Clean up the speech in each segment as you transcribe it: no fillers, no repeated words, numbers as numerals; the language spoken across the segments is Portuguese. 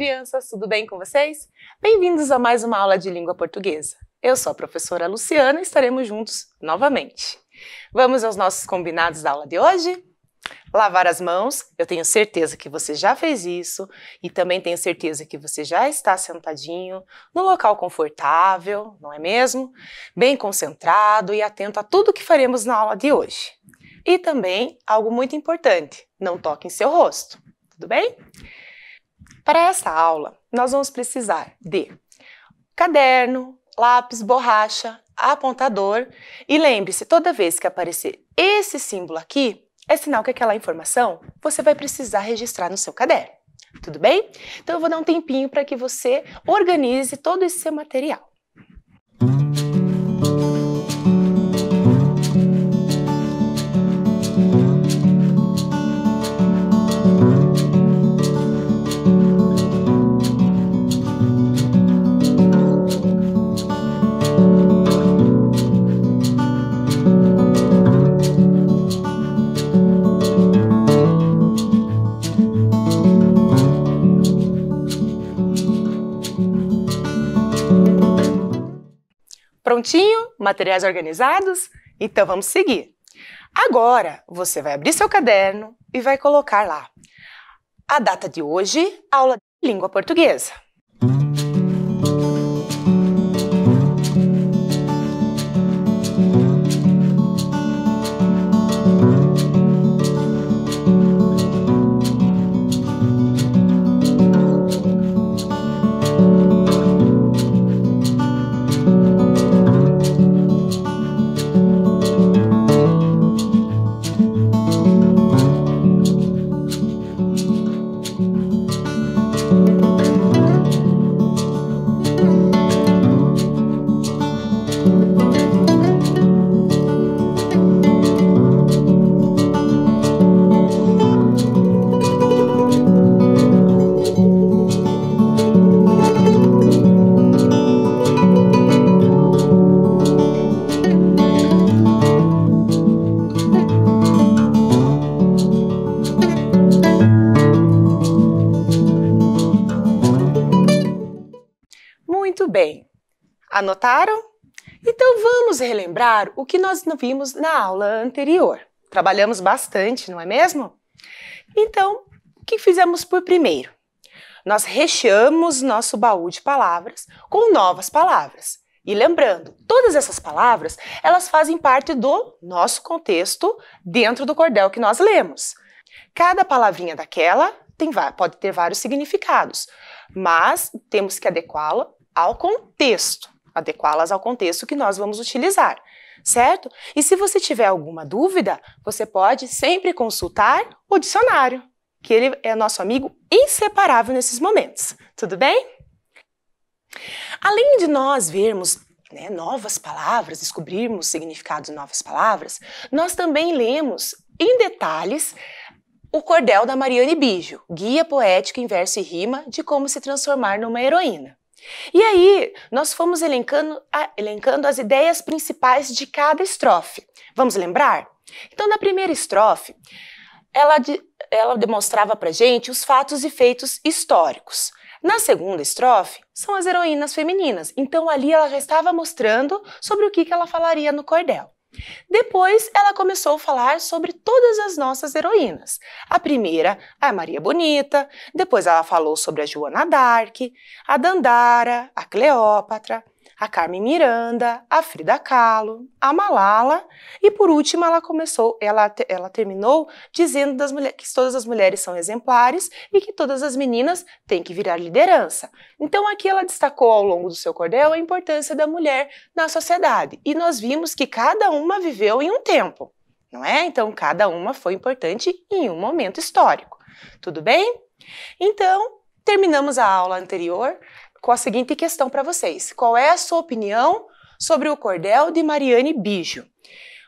crianças, tudo bem com vocês? Bem-vindos a mais uma aula de língua portuguesa. Eu sou a professora Luciana e estaremos juntos novamente. Vamos aos nossos combinados da aula de hoje? Lavar as mãos, eu tenho certeza que você já fez isso e também tenho certeza que você já está sentadinho, num local confortável, não é mesmo? Bem concentrado e atento a tudo que faremos na aula de hoje. E também, algo muito importante, não toque em seu rosto, tudo bem? Para essa aula, nós vamos precisar de caderno, lápis, borracha, apontador e lembre-se, toda vez que aparecer esse símbolo aqui, é sinal que aquela informação você vai precisar registrar no seu caderno, tudo bem? Então eu vou dar um tempinho para que você organize todo esse seu material. Prontinho? Materiais organizados? Então vamos seguir. Agora você vai abrir seu caderno e vai colocar lá a data de hoje, aula de língua portuguesa. Muito bem. Anotaram? Então vamos relembrar o que nós vimos na aula anterior. Trabalhamos bastante, não é mesmo? Então, o que fizemos por primeiro? Nós recheamos nosso baú de palavras com novas palavras. E lembrando, todas essas palavras, elas fazem parte do nosso contexto dentro do cordel que nós lemos. Cada palavrinha daquela pode ter vários significados, mas temos que adequá-las ao contexto que nós vamos utilizar, certo? E se você tiver alguma dúvida, você pode sempre consultar o dicionário, que ele é nosso amigo inseparável nesses momentos, tudo bem? Além de nós vermos novas palavras, descobrirmos significados de novas palavras, nós também lemos em detalhes o cordel da Mariane Bijo, Guia Poético em Verso e Rima de Como se Transformar numa Heroína. E aí, nós fomos elencando as ideias principais de cada estrofe. Vamos lembrar? Então, na primeira estrofe, ela demonstrava pra gente os fatos e feitos históricos. Na segunda estrofe, são as heroínas femininas. Então, ali ela já estava mostrando sobre o que ela falaria no cordel. Depois, ela começou a falar sobre todas as nossas heroínas. A primeira, a Maria Bonita, depois ela falou sobre a Joana d'Arc, a Dandara, a Cleópatra, a Carmen Miranda, a Frida Kahlo, a Malala e por último ela terminou dizendo que todas as mulheres são exemplares e que todas as meninas têm que virar liderança. Então aqui ela destacou ao longo do seu cordel a importância da mulher na sociedade e nós vimos que cada uma viveu em um tempo, não é? Então cada uma foi importante em um momento histórico, tudo bem? Então terminamos a aula anterior com a seguinte questão para vocês. Qual é a sua opinião sobre o cordel de Mariane Bijo?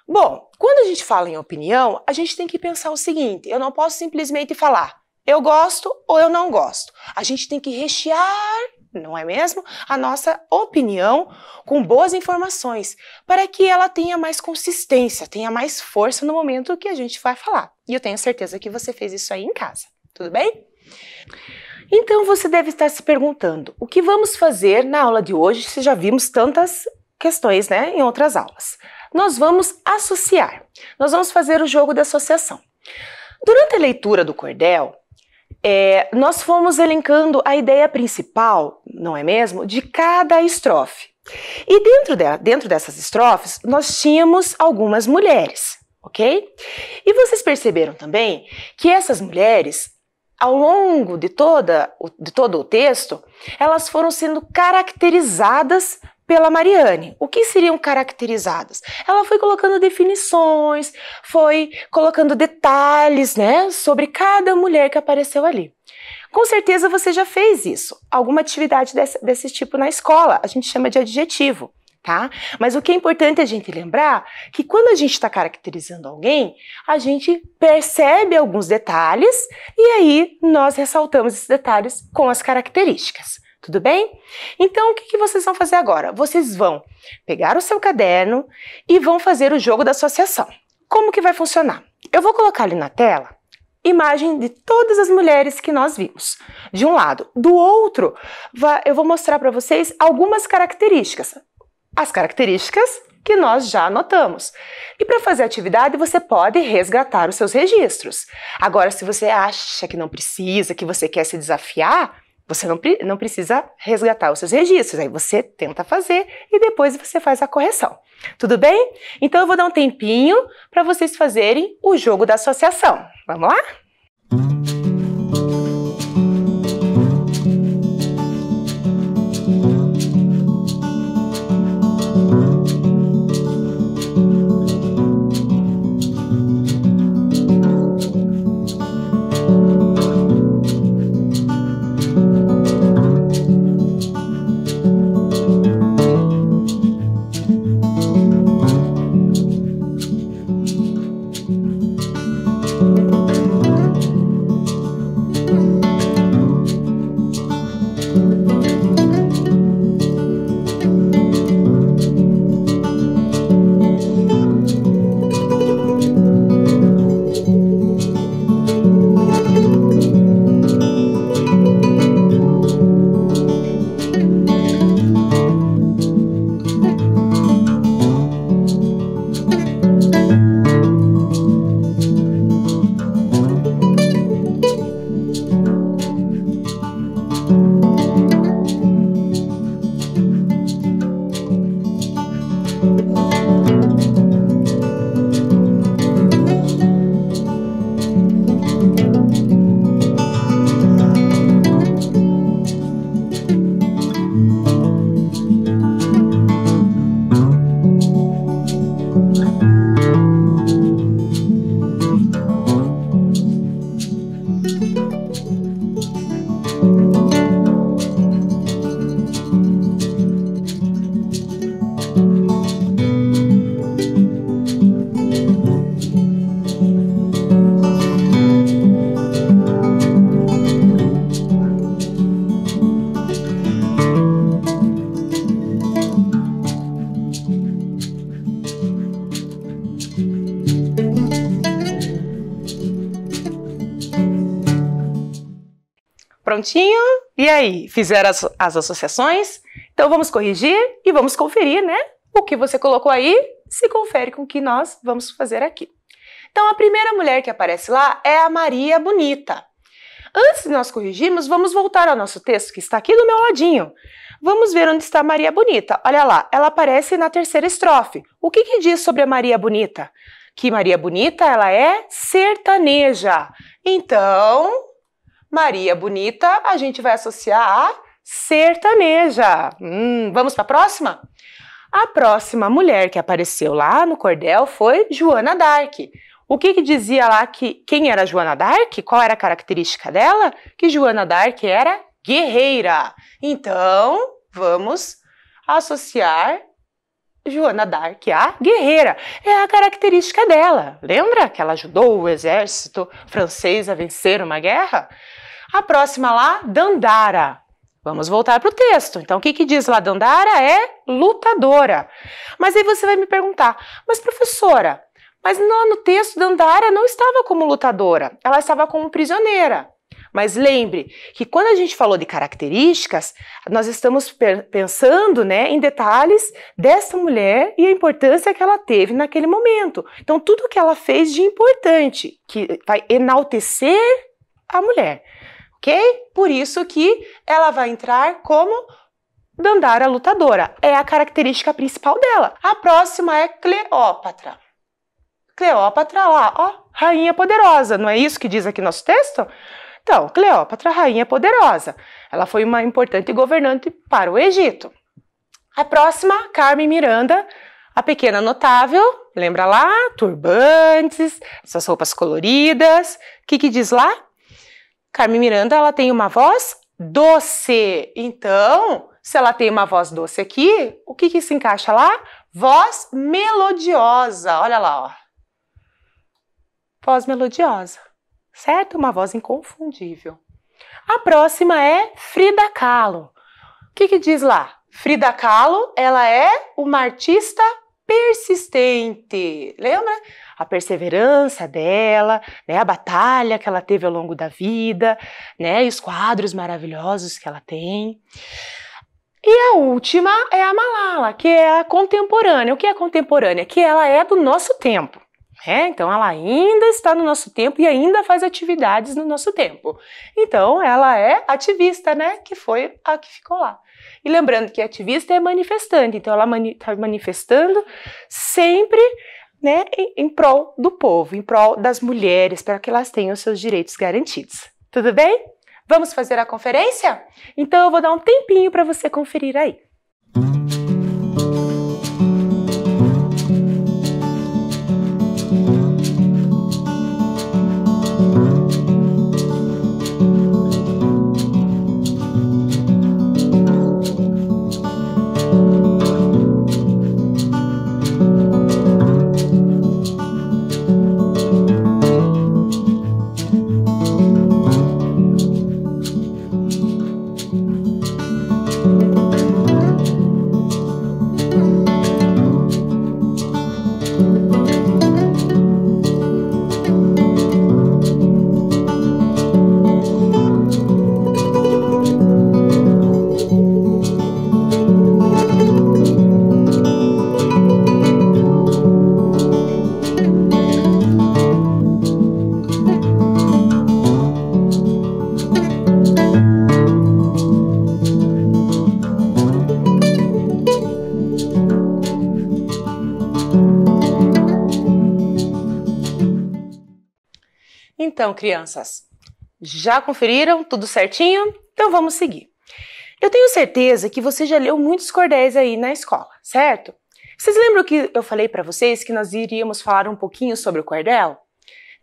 Bom, quando a gente fala em opinião, a gente tem que pensar o seguinte, eu não posso simplesmente falar eu gosto ou eu não gosto. A gente tem que rechear, não é mesmo? A nossa opinião com boas informações, para que ela tenha mais consistência, tenha mais força no momento que a gente vai falar. E eu tenho certeza que você fez isso aí em casa, tudo bem? Então você deve estar se perguntando, o que vamos fazer na aula de hoje, se já vimos tantas questões, né, em outras aulas? Nós vamos associar, nós vamos fazer o jogo da associação. Durante a leitura do cordel, nós fomos elencando a ideia principal, não é mesmo, de cada estrofe. E dentro dessas estrofes, nós tínhamos algumas mulheres, ok? E vocês perceberam também que essas mulheres, ao longo de todo o texto, elas foram sendo caracterizadas pela Mariane. O que seriam caracterizadas? Ela foi colocando definições, foi colocando detalhes, né, sobre cada mulher que apareceu ali. Com certeza você já fez isso, alguma atividade desse tipo na escola, a gente chama de adjetivo, tá? Mas o que é importante a gente lembrar que quando a gente está caracterizando alguém, a gente percebe alguns detalhes e aí nós ressaltamos esses detalhes com as características. Tudo bem? Então, o que vocês vão fazer agora? Vocês vão pegar o seu caderno e vão fazer o jogo da associação. Como que vai funcionar? Eu vou colocar ali na tela imagem de todas as mulheres que nós vimos, de um lado. Do outro, eu vou mostrar para vocês algumas características. As características que nós já anotamos. E para fazer a atividade, você pode resgatar os seus registros. Agora, se você acha que não precisa, que você quer se desafiar, você não precisa resgatar os seus registros, aí você tenta fazer e depois você faz a correção. Tudo bem? Então eu vou dar um tempinho para vocês fazerem o jogo da associação. Vamos lá? Prontinho? E aí, fizeram as associações? Então vamos corrigir e vamos conferir, né? O que você colocou aí se confere com o que nós vamos fazer aqui. Então a primeira mulher que aparece lá é a Maria Bonita. Antes de nós corrigirmos, vamos voltar ao nosso texto que está aqui do meu ladinho. Vamos ver onde está a Maria Bonita. Olha lá, ela aparece na terceira estrofe. O que diz sobre a Maria Bonita? Que Maria Bonita, ela é sertaneja. Então, Maria Bonita, a gente vai associar a sertaneja. Vamos para a próxima? A próxima mulher que apareceu lá no cordel foi Joana d'Arc. O que dizia lá quem era Joana d'Arc? Qual era a característica dela? Que Joana d'Arc era guerreira. Então, vamos associar Joana d'Arc a guerreira. É a característica dela. Lembra que ela ajudou o exército francês a vencer uma guerra? A próxima lá, Dandara. Vamos voltar para o texto. Então, o que diz lá? Dandara é lutadora. Mas aí você vai me perguntar, mas professora, mas lá no texto Dandara não estava como lutadora, ela estava como prisioneira. Mas lembre que quando a gente falou de características, nós estamos pensando, né, em detalhes dessa mulher e a importância que ela teve naquele momento. Então, tudo que ela fez de importante, que vai enaltecer a mulher, ok? Por isso que ela vai entrar como Dandara lutadora. É a característica principal dela. A próxima é Cleópatra. Cleópatra lá, ó, rainha poderosa, não é isso que diz aqui nosso texto? Então, Cleópatra, rainha poderosa. Ela foi uma importante governante para o Egito. A próxima, Carmen Miranda, a pequena notável, lembra lá? Turbantes, essas roupas coloridas. O que diz lá? Carmen Miranda, ela tem uma voz doce. Então, se ela tem uma voz doce aqui, o que se encaixa lá? Voz melodiosa, olha lá, ó. Voz melodiosa, certo? Uma voz inconfundível. A próxima é Frida Kahlo. O que diz lá? Frida Kahlo, ela é uma artista persistente. Lembra? A perseverança dela, né? A batalha que ela teve ao longo da vida, né? E os quadros maravilhosos que ela tem. E a última é a Malala, que é a contemporânea. O que é contemporânea? Que ela é do nosso tempo. Então, ela ainda está no nosso tempo e ainda faz atividades no nosso tempo. Então, ela é ativista, né? Que foi a que ficou lá. E lembrando que ativista é manifestante. Então, ela está manifestando sempre, né, em prol do povo, em prol das mulheres, para que elas tenham seus direitos garantidos. Tudo bem? Vamos fazer a conferência? Então, eu vou dar um tempinho para você conferir aí. Então, crianças, já conferiram tudo certinho? Então vamos seguir. Eu tenho certeza que você já leu muitos cordéis aí na escola, certo? Vocês lembram que eu falei para vocês que nós iríamos falar um pouquinho sobre o cordel?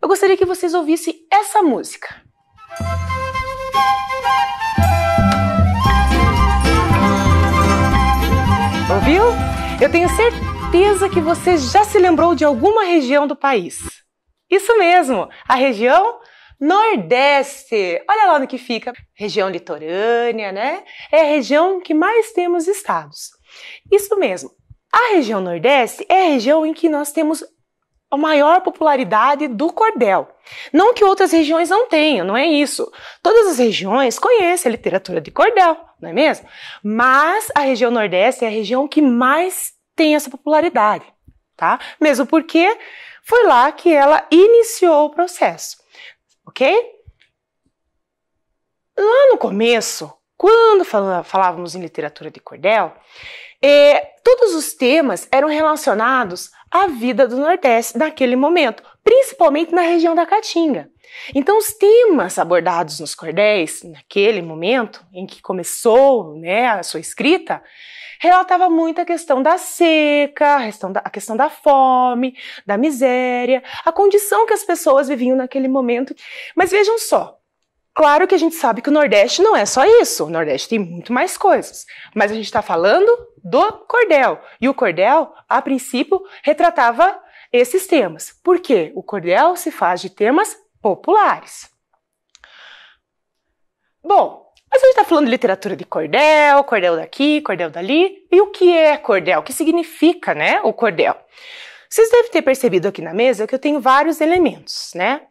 Eu gostaria que vocês ouvissem essa música. Ouviu? Eu tenho certeza que você já se lembrou de alguma região do país. Isso mesmo, a região Nordeste. Olha lá no que fica. Região litorânea, né? É a região que mais temos estados. Isso mesmo. A região Nordeste é a região em que nós temos a maior popularidade do cordel. Não que outras regiões não tenham, não é isso. Todas as regiões conhecem a literatura de cordel, não é mesmo? Mas a região Nordeste é a região que mais tem essa popularidade, tá? Mesmo porque foi lá que ela iniciou o processo, ok? Lá no começo, quando falávamos em literatura de cordel, todos os temas eram relacionados à vida do Nordeste naquele momento, principalmente na região da Caatinga. Então, os temas abordados nos cordéis, naquele momento em que começou, né, a sua escrita, relatava muito a questão da seca, a questão da fome, da miséria, a condição que as pessoas viviam naquele momento. Mas vejam só, claro que a gente sabe que o Nordeste não é só isso, o Nordeste tem muito mais coisas, mas a gente está falando do cordel, e o cordel, a princípio, retratava esses temas. Por quê? O cordel se faz de temas populares. Bom, mas a gente está falando de literatura de cordel, cordel daqui, cordel dali. E o que é cordel? O que significa, né, o cordel? Vocês devem ter percebido aqui na mesa que eu tenho vários elementos, né?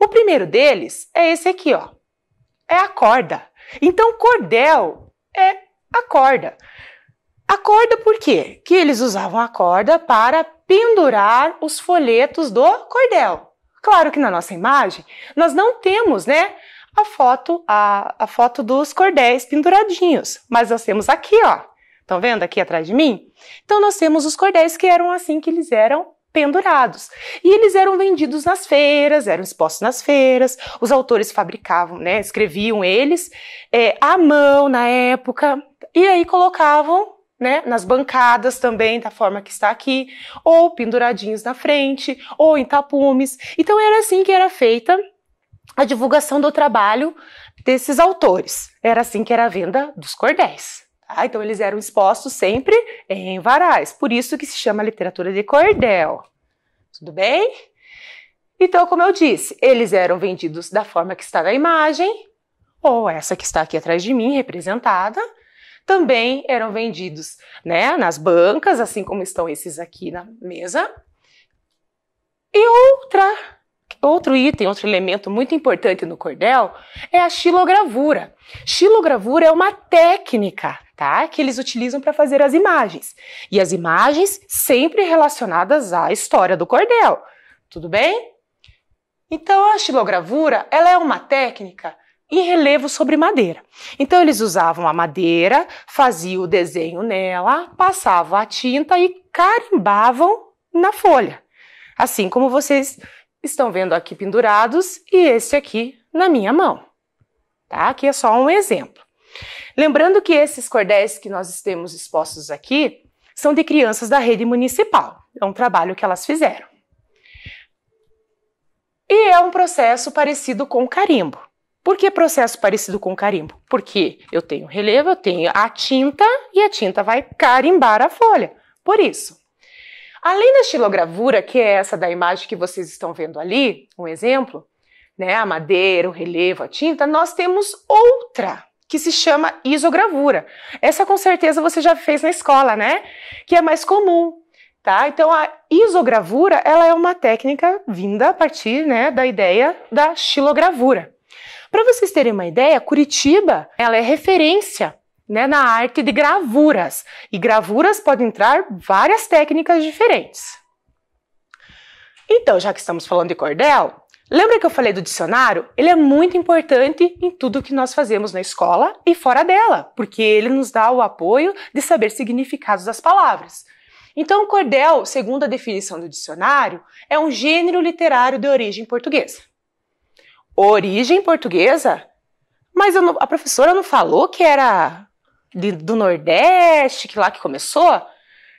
O primeiro deles é esse aqui, ó. é a corda. Então, cordel é a corda. A corda por quê? Que eles usavam a corda para pendurar os folhetos do cordel. Claro que na nossa imagem nós não temos, né, a foto dos cordéis penduradinhos, mas nós temos aqui, ó. Estão vendo aqui atrás de mim? Então nós temos os cordéis que eram assim que eles eram pendurados. E eles eram vendidos nas feiras, eram expostos nas feiras, os autores fabricavam, né, escreviam eles à mão na época, e aí colocavam, né, nas bancadas também, da forma que está aqui, ou penduradinhos na frente, ou em tapumes. Então era assim que era feita a divulgação do trabalho desses autores. Era assim que era a venda dos cordéis. Tá? Então eles eram expostos sempre em varais, por isso que se chama literatura de cordel. Tudo bem? Então, como eu disse, eles eram vendidos da forma que está na imagem, ou essa que está aqui atrás de mim, representada. Também eram vendidos, né, nas bancas, assim como estão esses aqui na mesa. E outro item, outro elemento muito importante no cordel é a xilogravura. Xilogravura é uma técnica, tá, que eles utilizam para fazer as imagens. E as imagens sempre relacionadas à história do cordel. Tudo bem? Então a xilogravura, ela é uma técnica em relevo sobre madeira. Então eles usavam a madeira, faziam o desenho nela, passavam a tinta e carimbavam na folha. Assim como vocês estão vendo aqui pendurados e esse aqui na minha mão. Tá? Aqui é só um exemplo. Lembrando que esses cordéis que nós temos expostos aqui são de crianças da rede municipal. É um trabalho que elas fizeram. E é um processo parecido com o carimbo. Por que processo parecido com o carimbo? Porque eu tenho relevo, eu tenho a tinta e a tinta vai carimbar a folha. Por isso. Além da xilogravura, que é essa da imagem que vocês estão vendo ali, um exemplo, né, a madeira, o relevo, a tinta, nós temos outra que se chama isogravura. Essa com certeza você já fez na escola, né? Que é mais comum. Tá? Então a isogravura, ela é uma técnica vinda a partir, né, da ideia da xilogravura. Para vocês terem uma ideia, Curitiba, ela é referência, né, na arte de gravuras. E gravuras podem entrar várias técnicas diferentes. Então, já que estamos falando de cordel, lembra que eu falei do dicionário? Ele é muito importante em tudo que nós fazemos na escola e fora dela, porque ele nos dá o apoio de saber significados das palavras. Então, o cordel, segundo a definição do dicionário, é um gênero literário de origem portuguesa. Origem portuguesa? Mas a professora não falou que era do Nordeste, que lá que começou?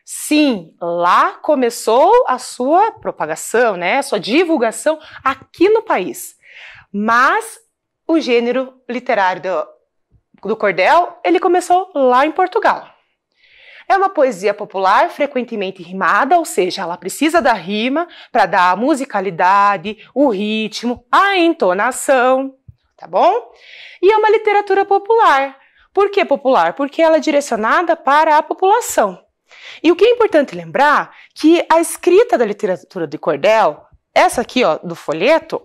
Sim, lá começou a sua propagação, né, a sua divulgação aqui no país. Mas o gênero literário do cordel, ele começou lá em Portugal. É uma poesia popular, frequentemente rimada, ou seja, ela precisa da rima para dar a musicalidade, o ritmo, a entonação, tá bom? E é uma literatura popular. Por que popular? Porque ela é direcionada para a população. E o que é importante lembrar que a escrita da literatura de cordel, essa aqui, ó, do folheto,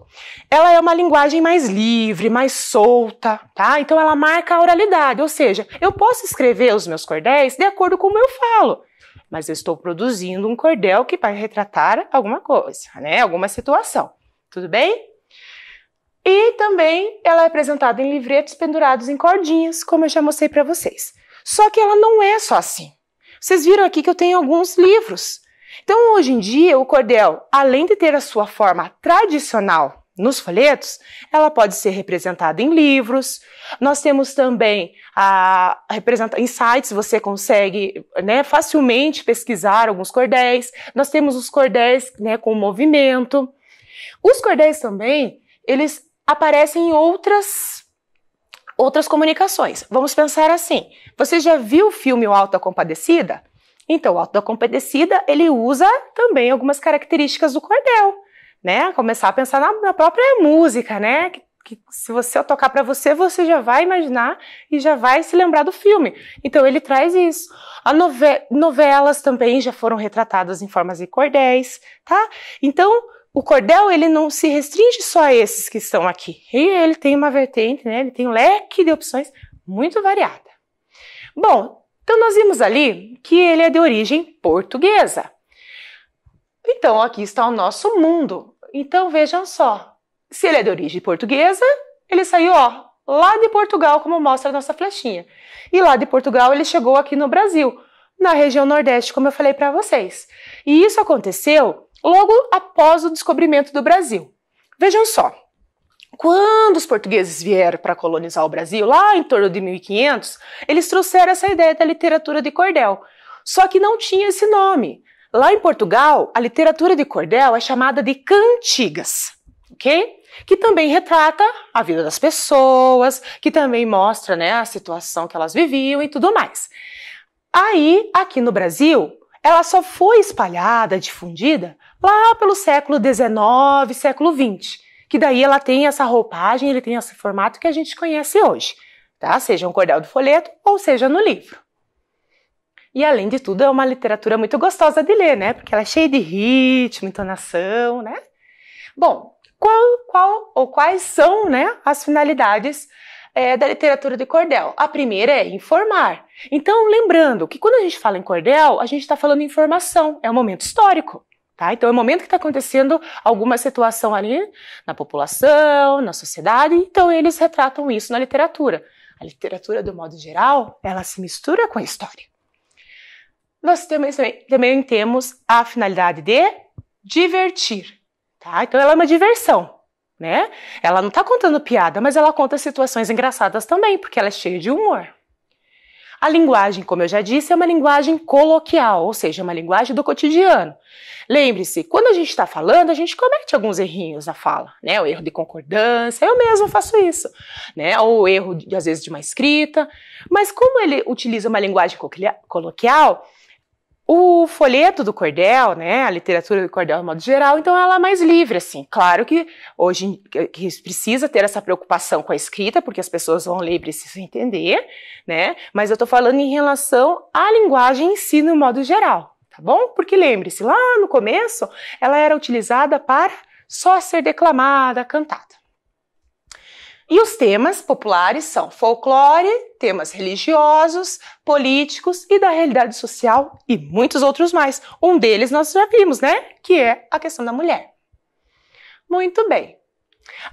ela é uma linguagem mais livre, mais solta, tá? Então ela marca a oralidade, ou seja, eu posso escrever os meus cordéis de acordo com como eu falo, mas eu estou produzindo um cordel que vai retratar alguma coisa, né? Alguma situação, tudo bem? E também ela é apresentada em livretos pendurados em cordinhas, como eu já mostrei para vocês. Só que ela não é só assim. Vocês viram aqui que eu tenho alguns livros. Então, hoje em dia, o cordel, além de ter a sua forma tradicional nos folhetos, ela pode ser representada em livros. Nós temos também em sites, você consegue, né, facilmente pesquisar alguns cordéis. Nós temos os cordéis, né, com movimento. Os cordéis também, eles aparecem em outras comunicações. Vamos pensar assim. Você já viu o filme O Auto da Compadecida? Então, o Auto da Compadecida, ele usa também algumas características do cordel, né? Começar a pensar na própria música, né? Que se eu tocar para você, você já vai imaginar e já vai se lembrar do filme. Então, ele traz isso. Novelas também já foram retratadas em formas de cordéis, tá? Então, o cordel, ele não se restringe só a esses que estão aqui. E ele tem uma vertente, né? Ele tem um leque de opções muito variada. Bom, então nós vimos ali que ele é de origem portuguesa. Então, aqui está o nosso mundo. Então, vejam só. Se ele é de origem portuguesa, ele saiu, ó, lá de Portugal, como mostra a nossa flechinha. E lá de Portugal, ele chegou aqui no Brasil, na região Nordeste, como eu falei para vocês. E isso aconteceu logo após o descobrimento do Brasil. Vejam só. Quando os portugueses vieram para colonizar o Brasil, lá em torno de 1500, eles trouxeram essa ideia da literatura de cordel. Só que não tinha esse nome. Lá em Portugal, a literatura de cordel é chamada de cantigas, ok? Que também retrata a vida das pessoas, que também mostra, né, a situação que elas viviam e tudo mais. Aí, aqui no Brasil, ela só foi espalhada, difundida, lá pelo século XIX, século XX, que daí ela tem essa roupagem, ele tem esse formato que a gente conhece hoje, tá? Seja um cordel do folheto ou seja no livro. E além de tudo, é uma literatura muito gostosa de ler, né? Porque ela é cheia de ritmo, entonação, né? Bom, quais são, né, as finalidades da literatura de cordel? A primeira é informar. Então, lembrando que quando a gente fala em cordel, a gente está falando em informação, é um momento histórico, tá? Então, é um momento que está acontecendo alguma situação ali na população, na sociedade, então eles retratam isso na literatura. A literatura, do modo geral, ela se mistura com a história. Nós também temos a finalidade de divertir, tá? Então ela é uma diversão, né? Ela não está contando piada, mas ela conta situações engraçadas também, porque ela é cheia de humor. A linguagem, como eu já disse, é uma linguagem coloquial, ou seja, uma linguagem do cotidiano. Lembre-se, quando a gente está falando, a gente comete alguns errinhos na fala, né? O erro de concordância, eu mesmo faço isso, né? Ou o erro, às vezes, de uma escrita. Mas como ele utiliza uma linguagem coloquial, o folheto do cordel, né, a literatura do cordel de modo geral, então ela é mais livre, assim. Claro que hoje que precisa ter essa preocupação com a escrita, porque as pessoas vão ler e precisam entender, né, mas eu tô falando em relação à linguagem em si no modo geral, tá bom? Porque lembre-se, lá no começo, ela era utilizada para só ser declamada, cantada. E os temas populares são folclore, temas religiosos, políticos e da realidade social e muitos outros mais. Um deles nós já vimos, né? Que é a questão da mulher. Muito bem.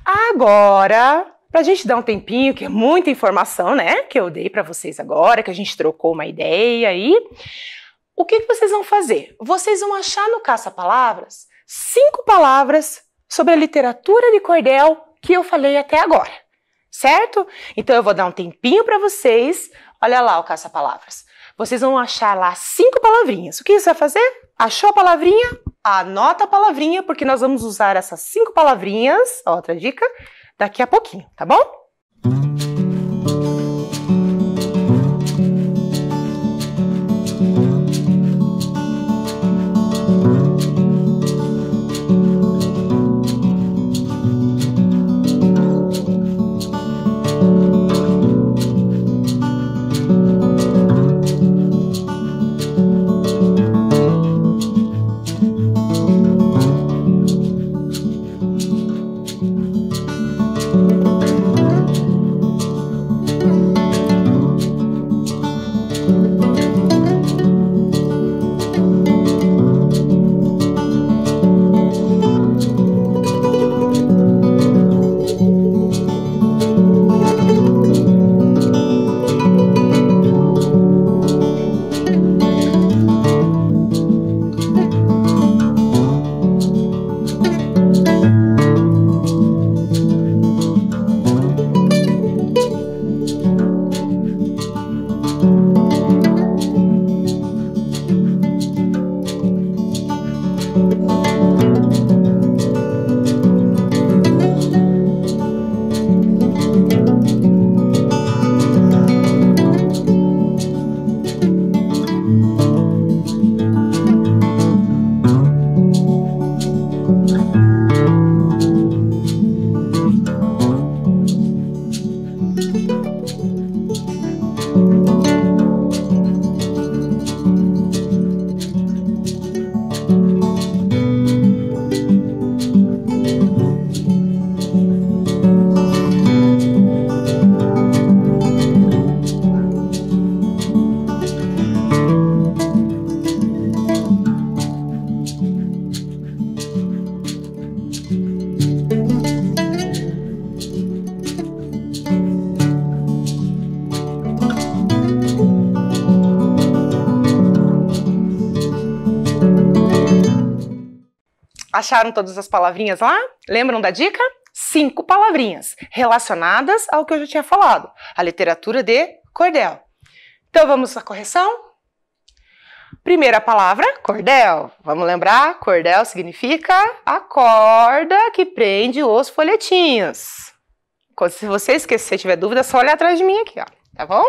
Agora, para a gente dar um tempinho, que é muita informação, né? Que eu dei para vocês agora, que a gente trocou uma ideia aí. O que vocês vão fazer? Vocês vão achar no Caça-Palavras 5 palavras sobre a literatura de cordel que eu falei até agora. Certo? Então eu vou dar um tempinho para vocês. Olha lá o Caça-Palavras. Vocês vão achar lá 5 palavrinhas. O que você vai fazer? Achou a palavrinha? Anota a palavrinha, porque nós vamos usar essas 5 palavrinhas, outra dica, daqui a pouquinho, tá bom? Acharam todas as palavrinhas lá? Lembram da dica? 5 palavrinhas relacionadas ao que eu já tinha falado, a literatura de cordel. Então vamos à correção? Primeira palavra, cordel. Vamos lembrar? Cordel significa a corda que prende os folhetinhos. Se você esquecer, tiver dúvida, é só olhar atrás de mim aqui, ó, tá bom?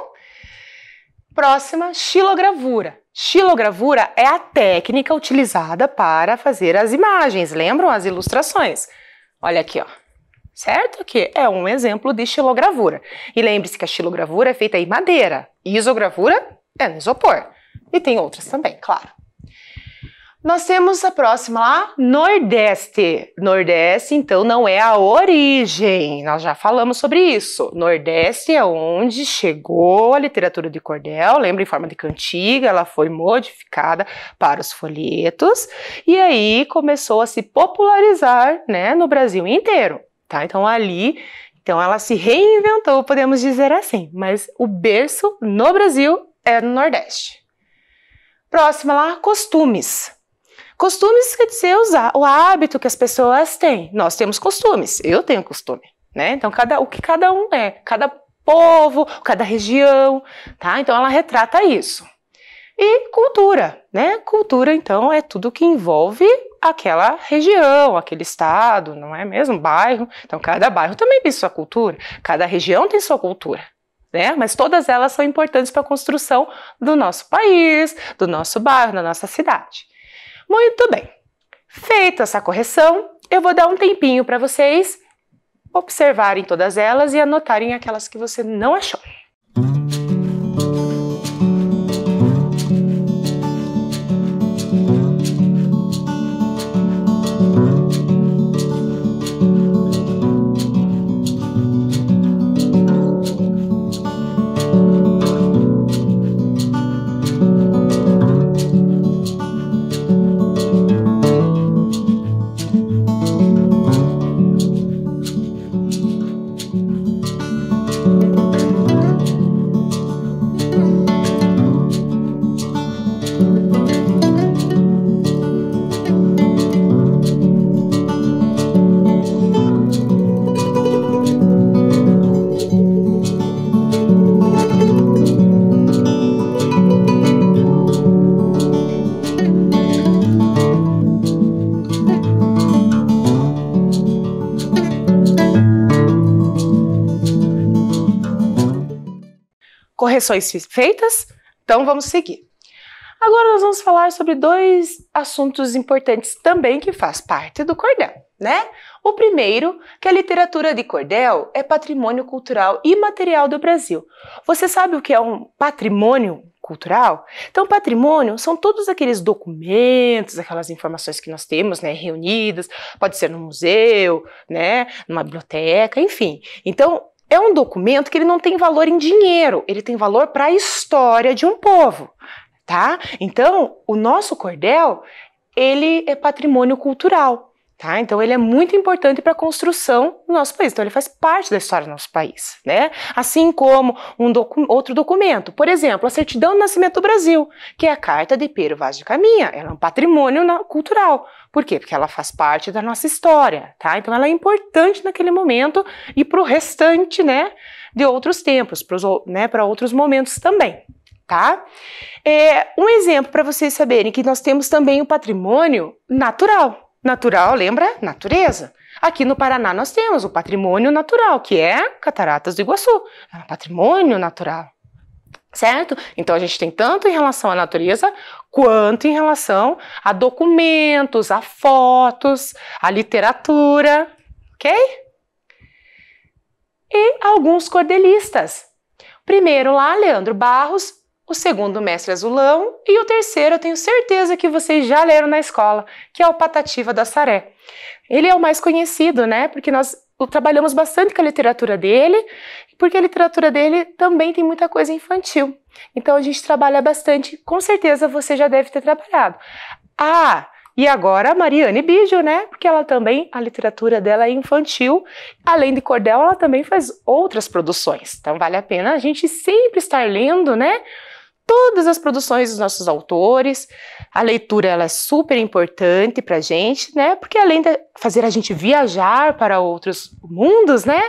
Próxima, xilogravura. Xilogravura é a técnica utilizada para fazer as imagens. Lembram as ilustrações? Olha aqui, ó. Certo? Que é um exemplo de xilogravura. E lembre-se que a xilogravura é feita em madeira. Isogravura é no isopor. E tem outras também, claro. Nós temos a próxima lá, Nordeste. Nordeste, então, não é a origem. Nós já falamos sobre isso. Nordeste é onde chegou a literatura de cordel. Lembra, em forma de cantiga, ela foi modificada para os folhetos. E aí começou a se popularizar, né, no Brasil inteiro. Tá? Então, ali, ela se reinventou, podemos dizer assim. Mas o berço no Brasil é no Nordeste. Próxima lá, costumes. Costumes quer dizer o hábito que as pessoas têm. Nós temos costumes, eu tenho costume, né? Então, o que cada um é, cada povo, cada região, tá? Então, ela retrata isso. E cultura, né? Cultura, então, é tudo que envolve aquela região, aquele estado, não é mesmo? Bairro. Então, cada bairro também tem sua cultura, cada região tem sua cultura. Né? Mas todas elas são importantes para a construção do nosso país, do nosso bairro, da nossa cidade. Muito bem. Feita essa correção, eu vou dar um tempinho para vocês observarem todas elas e anotarem aquelas que você não achou. Correções feitas? Então vamos seguir. Agora nós vamos falar sobre 2 assuntos importantes também que faz parte do cordel, né? O primeiro, que a literatura de cordel é patrimônio cultural imaterial do Brasil. Você sabe o que é um patrimônio cultural? Então, patrimônio são todos aqueles documentos, aquelas informações que nós temos, né, reunidas, pode ser no museu, né, numa biblioteca, enfim. Então, é um documento que ele não tem valor em dinheiro, ele tem valor para a história de um povo, tá? Então, o nosso cordel, ele é patrimônio cultural, tá? Então, ele é muito importante para a construção do nosso país. Então, ele faz parte da história do nosso país, né? Assim como outro documento, por exemplo, a Certidão do Nascimento do Brasil, que é a Carta de Pero Vaz de Caminha, ela é um patrimônio cultural. Por quê? Porque ela faz parte da nossa história, tá? Então ela é importante naquele momento e para o restante, né, de outros tempos, para outros momentos também, tá? Um exemplo para vocês saberem que nós temos também o patrimônio natural. Natural, lembra? Natureza. Aqui no Paraná nós temos o patrimônio natural, que é Cataratas do Iguaçu. É um patrimônio natural. Certo? Então a gente tem tanto em relação à natureza quanto em relação a documentos, a fotos, a literatura, ok? E alguns cordelistas. Primeiro lá, Leandro Barros, o segundo, Mestre Azulão, e o terceiro eu tenho certeza que vocês já leram na escola, que é o Patativa do Assaré. Ele é o mais conhecido, né? Porque nós trabalhamos bastante com a literatura dele, porque a literatura dele também tem muita coisa infantil. Então a gente trabalha bastante, com certeza você já deve ter trabalhado. E agora a Mariane Bijo, né? Porque ela também, a literatura dela é infantil, além de cordel, ela também faz outras produções. Então vale a pena a gente sempre estar lendo, né? todas as produções dos nossos autores. A leitura ela é super importante para a gente, né? Porque além de fazer a gente viajar para outros mundos, né?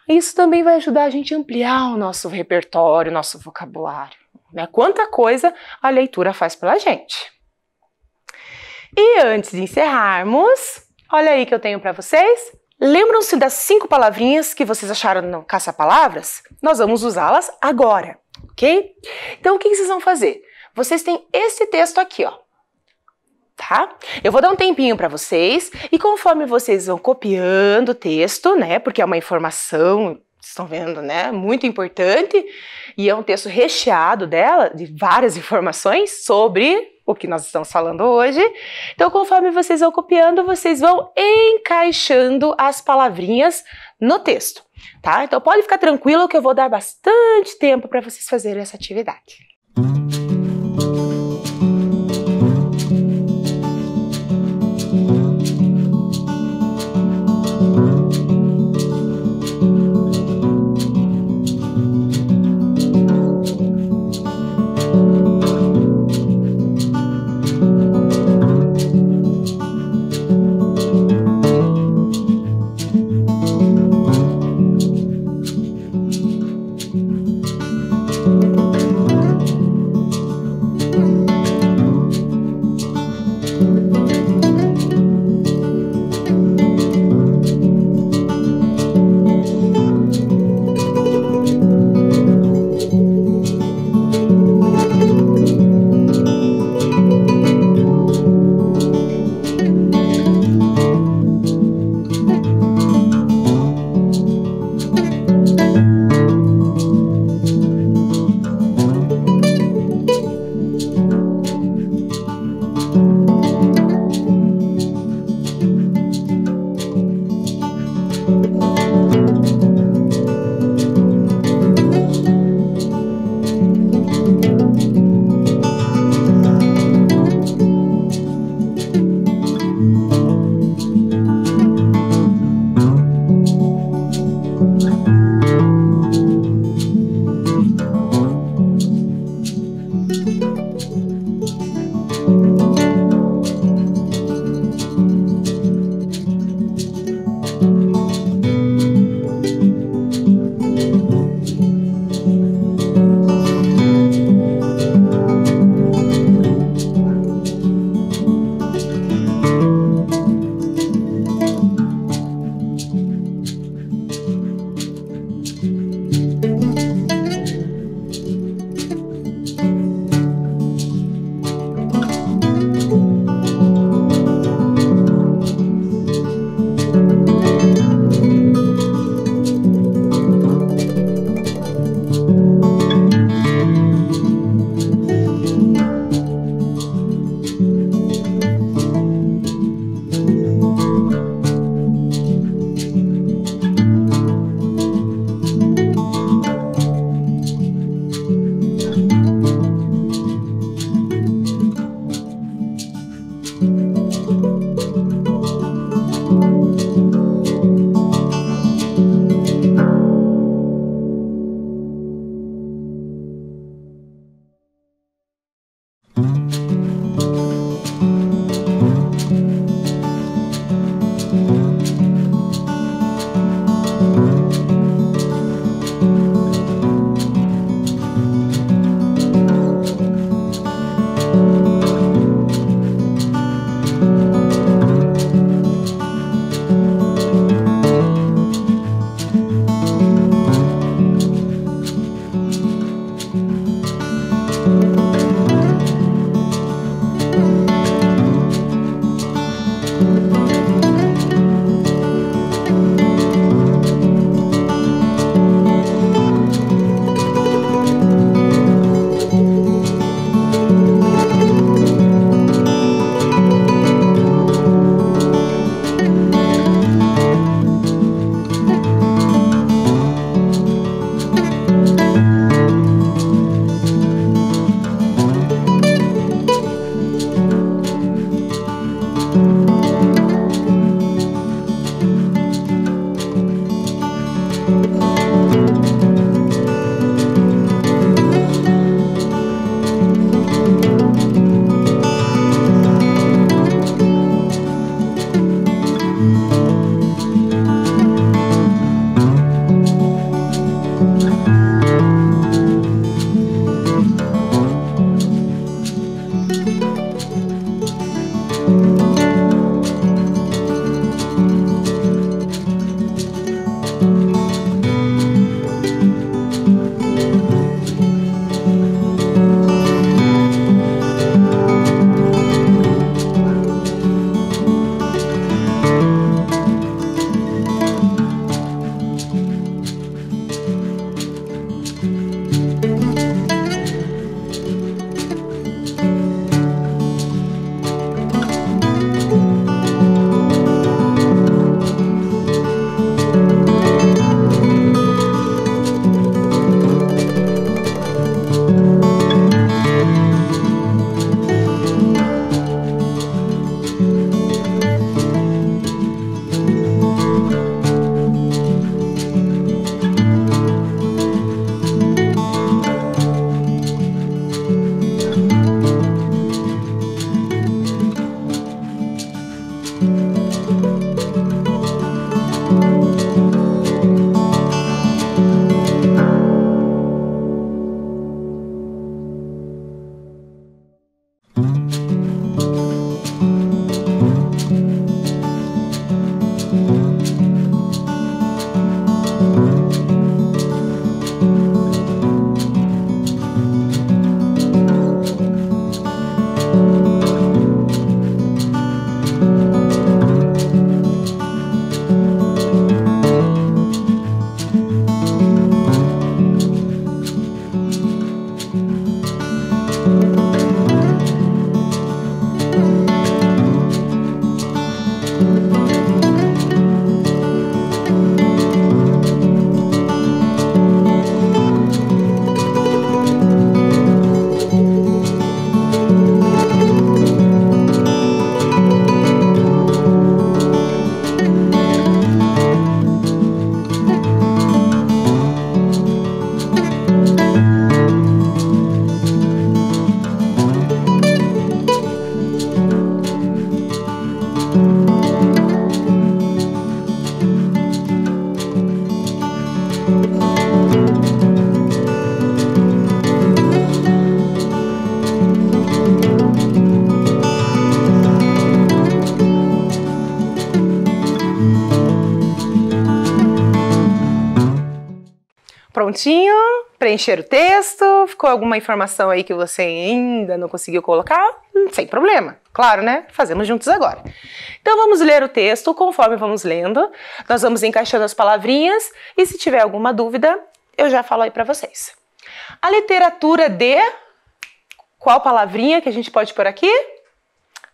Isso também vai ajudar a gente a ampliar o nosso repertório, o nosso vocabulário, né? Quanta coisa a leitura faz pela gente. E antes de encerrarmos, olha aí que eu tenho para vocês. Lembram-se das 5 palavrinhas que vocês acharam no Caça-Palavras? Nós vamos usá-las agora, ok? Então, o que vocês vão fazer? Vocês têm esse texto aqui, ó. Tá? Eu vou dar um tempinho para vocês e conforme vocês vão copiando o texto, né? Porque é uma informação, vocês estão vendo, né? Muito importante e é um texto recheado dela, de várias informações sobre o que nós estamos falando hoje. Então, conforme vocês vão copiando, vocês vão encaixando as palavrinhas no texto, tá? Então, pode ficar tranquilo que eu vou dar bastante tempo para vocês fazerem essa atividade. prontinho? Preencher o texto? Ficou alguma informação aí que você ainda não conseguiu colocar? Sem problema, claro, né? Fazemos juntos agora. Então vamos ler o texto, conforme vamos lendo, nós vamos encaixando as palavrinhas e se tiver alguma dúvida, eu já falo aí para vocês. A literatura de... Qual palavrinha que a gente pode pôr aqui?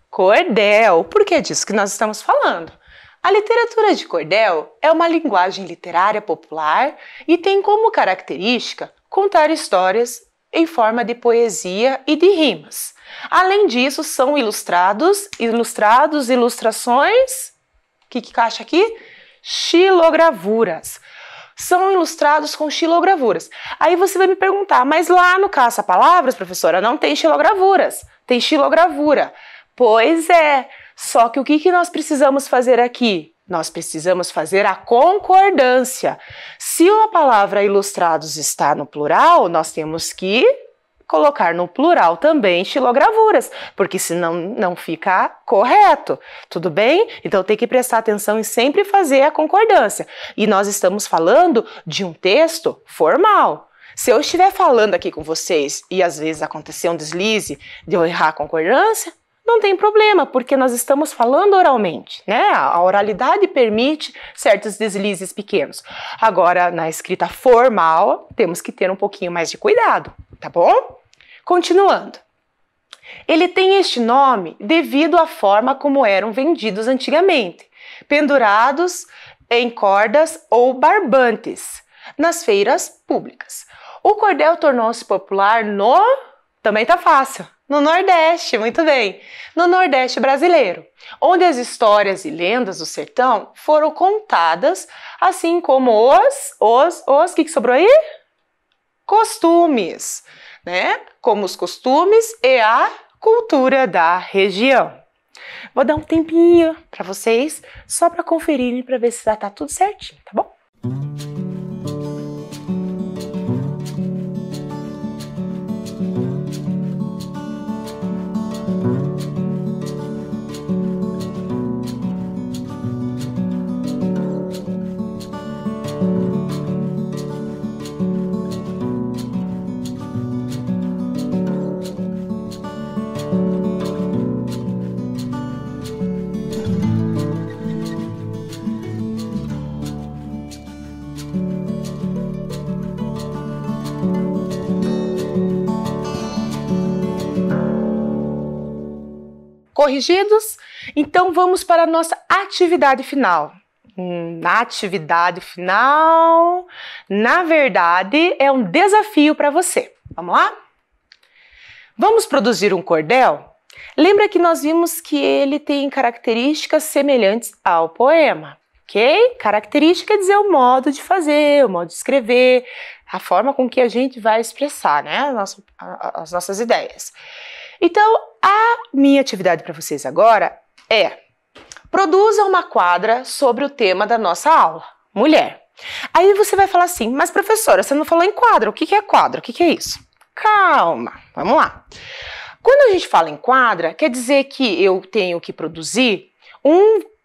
Cordel. Por que disso que nós estamos falando? A literatura de cordel é uma linguagem literária popular e tem como característica contar histórias em forma de poesia e de rimas. Além disso, são ilustrações, o que encaixa aqui? Xilogravuras. São ilustrados com xilogravuras. Aí você vai me perguntar, mas lá no caça-palavras, professora, não tem xilogravuras, tem xilogravura. Pois é, só que o que nós precisamos fazer aqui? Nós precisamos fazer a concordância. Se a palavra ilustrados está no plural, nós temos que colocar no plural também xilogravuras, porque senão não fica correto, tudo bem? Então tem que prestar atenção e sempre fazer a concordância. E nós estamos falando de um texto formal. Se eu estiver falando aqui com vocês e às vezes acontecer um deslize de eu errar a concordância, não tem problema, porque nós estamos falando oralmente, né? A oralidade permite certos deslizes pequenos. Agora, na escrita formal, temos que ter um pouquinho mais de cuidado, tá bom? Continuando. Ele tem este nome devido à forma como eram vendidos antigamente, pendurados em cordas ou barbantes, nas feiras públicas. O cordel tornou-se popular no... Também tá fácil. No Nordeste, muito bem. No Nordeste brasileiro, onde as histórias e lendas do sertão foram contadas, assim como o que sobrou aí? Costumes, né? Como os costumes e a cultura da região. Vou dar um tempinho para vocês, só para conferirem, para ver se já tá tudo certinho, tá bom? Corrigidos? Então vamos para a nossa atividade final. Na atividade final, na verdade, é um desafio para você. Vamos lá? Vamos produzir um cordel? Lembra que nós vimos que ele tem características semelhantes ao poema, ok? Característica quer dizer o modo de fazer, o modo de escrever, a forma com que a gente vai expressar, né, as nossas ideias. Então, a minha atividade para vocês agora é: produza uma quadra sobre o tema da nossa aula, mulher. Aí você vai falar assim, mas professora, você não falou em quadra, o que é quadra? O que é isso? Calma, vamos lá. Quando a gente fala em quadra, quer dizer que eu tenho que produzir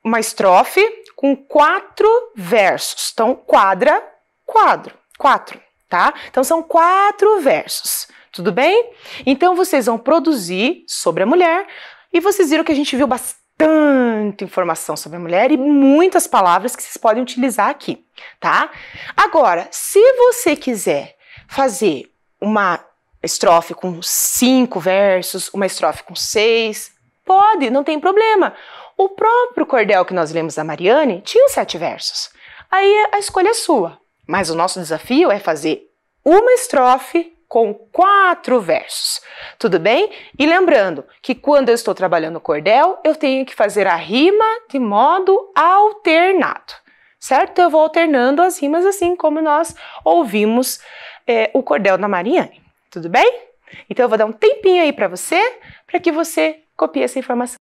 uma estrofe com 4 versos. Então, quadra, quadro, 4, tá? Então, são 4 versos. Tudo bem? Então vocês vão produzir sobre a mulher e vocês viram que a gente viu bastante informação sobre a mulher e muitas palavras que vocês podem utilizar aqui, tá? Agora, se você quiser fazer uma estrofe com 5 versos, uma estrofe com 6, pode, não tem problema. O próprio cordel que nós lemos da Mariane tinha 7 versos. Aí a escolha é sua, mas o nosso desafio é fazer uma estrofe com 4 versos, tudo bem? E lembrando que quando eu estou trabalhando o cordel, eu tenho que fazer a rima de modo alternado, certo? Eu vou alternando as rimas assim como nós ouvimos o cordel da Mariane, tudo bem? Então eu vou dar um tempinho aí para que você copie essa informação.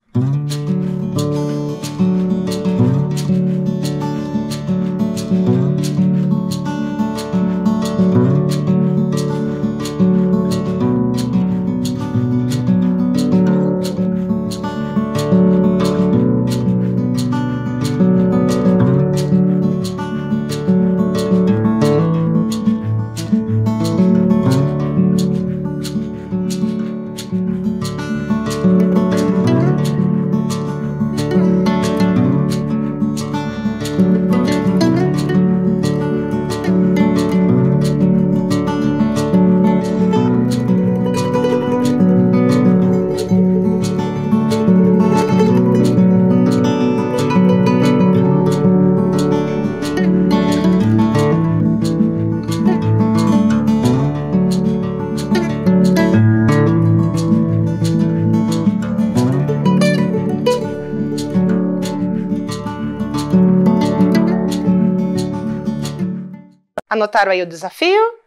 Anotaram aí o desafio?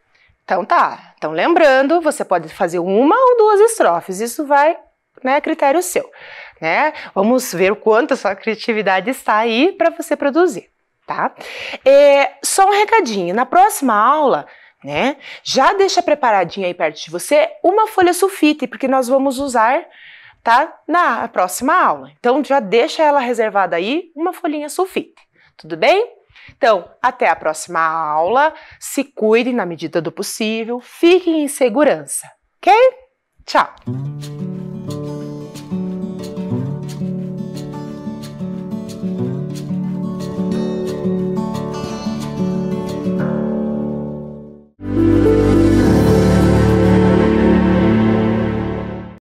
Então tá. Então lembrando, você pode fazer 1 ou 2 estrofes, isso vai, né, a critério seu, né? Vamos ver o quanto a sua criatividade está aí para você produzir, tá? Só um recadinho, na próxima aula, né, já deixa preparadinha aí perto de você uma folha sulfite, porque nós vamos usar, tá, na próxima aula. Então já deixa ela reservada aí, uma folhinha sulfite, tudo bem? Então, até a próxima aula, se cuidem na medida do possível, fiquem em segurança, ok? Tchau!